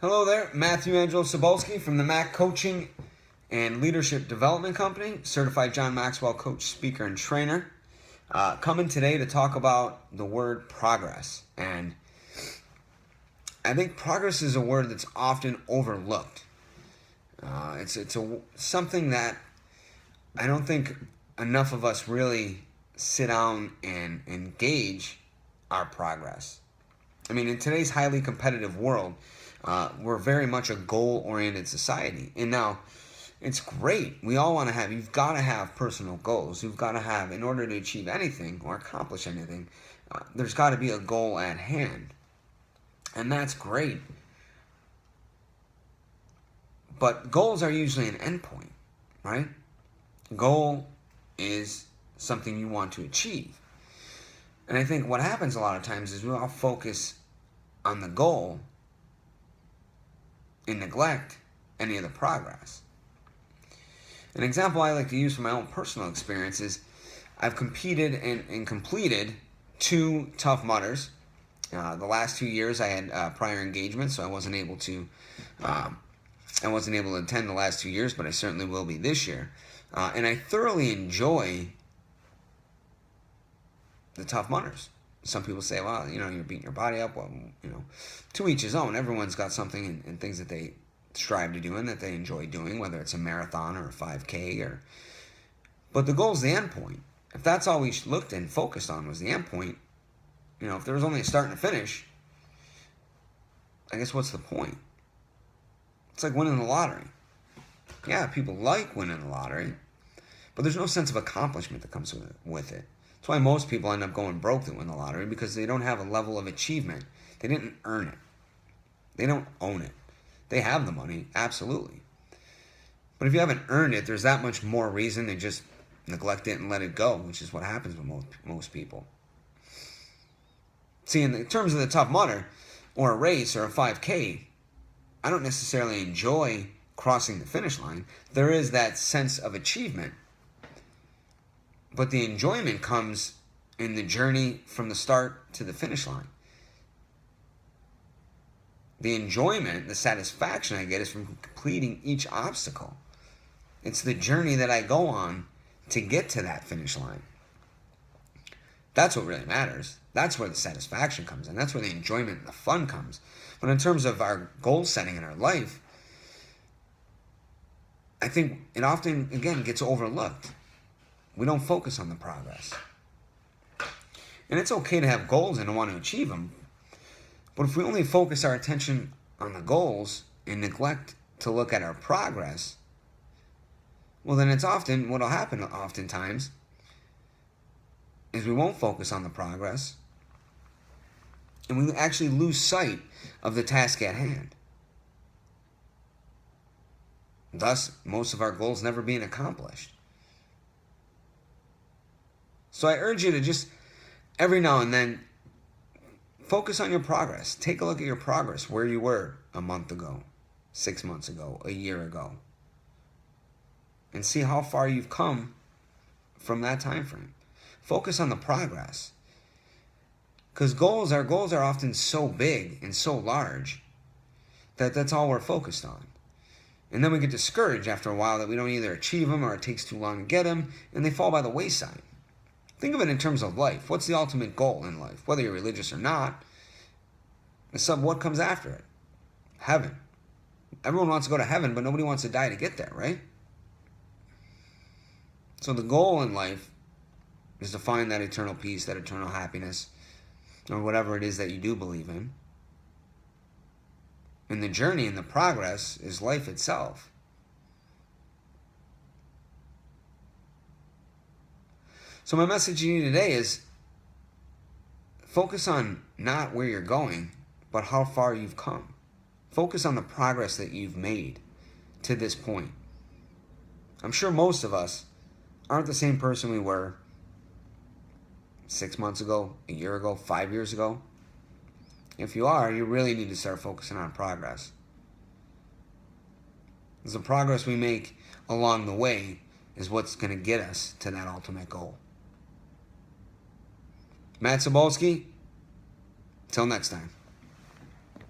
Hello there, Matthew Angelo Sobolski from the Mac Coaching and Leadership Development Company, certified John Maxwell coach, speaker, and trainer. Coming today to talk about the word progress. And I think progress is a word that's often overlooked. It's something that I don't think enough of us really sit down and engage our progress. I mean, in today's highly competitive world, we're very much a goal-oriented society. And now, it's great. We all want to have, you've got to have personal goals. You've got to have, in order to achieve anything or accomplish anything, there's got to be a goal at hand. And that's great. But goals are usually an endpoint, right? Goal is something you want to achieve. And I think what happens a lot of times is we all focus on the goal and neglect any of the progress. An example I like to use from my own personal experience is I've competed and completed 2 Tough Mudders. The last 2 years I had prior engagements, so I wasn't able to attend the last 2 years, but I certainly will be this year. And I thoroughly enjoy the Tough Mudders. Some people say, well, you're beating your body up. Well, to each his own. Everyone's got something and things that they strive to do and that they enjoy doing, whether it's a marathon or a 5K. But the goal's the end point. If that's all we looked and focused on was the end point, if there was only a start and a finish, I guess what's the point? It's like winning the lottery. Yeah, people like winning the lottery, but there's no sense of accomplishment that comes with it. That's why most people end up going broke that win the lottery, because they don't have a level of achievement. They didn't earn it. They don't own it. They have the money, absolutely. But if you haven't earned it, there's that much more reason to just neglect it and let it go, which is what happens with most people. See, in terms of the Tough Mudder, or a race, or a 5K, I don't necessarily enjoy crossing the finish line. There is that sense of achievement. But the enjoyment comes in the journey from the start to the finish line. The enjoyment, the satisfaction I get is from completing each obstacle. It's the journey that I go on to get to that finish line. That's what really matters. That's where the satisfaction comes in. That's where the enjoyment and the fun comes. But in terms of our goal setting in our life, I think it often, again, gets overlooked. We don't focus on the progress. And it's okay to have goals and to want to achieve them. But if we only focus our attention on the goals and neglect to look at our progress, well, then it's often, what'll happen oftentimes is we won't focus on the progress and we actually lose sight of the task at hand. Thus, most of our goals never being accomplished. So I urge you to just, every now and then, focus on your progress. Take a look at your progress, where you were a month ago, 6 months ago, a year ago, and see how far you've come from that time frame. Focus on the progress. Because goals are often so big and so large that that's all we're focused on. And then we get discouraged after a while that we don't either achieve them or it takes too long to get them, and they fall by the wayside. Think of it in terms of life. What's the ultimate goal in life? Whether you're religious or not, what comes after it? Heaven. Everyone wants to go to heaven, but nobody wants to die to get there, right? So the goal in life is to find that eternal peace, that eternal happiness, or whatever it is that you do believe in. And the journey and the progress is life itself. So my message to you today is focus on not where you're going, but how far you've come. Focus on the progress that you've made to this point. I'm sure most of us aren't the same person we were 6 months ago, a year ago, 5 years ago. If you are, you really need to start focusing on progress. Because the progress we make along the way is what's going to get us to that ultimate goal. Matt Sobolski, till next time.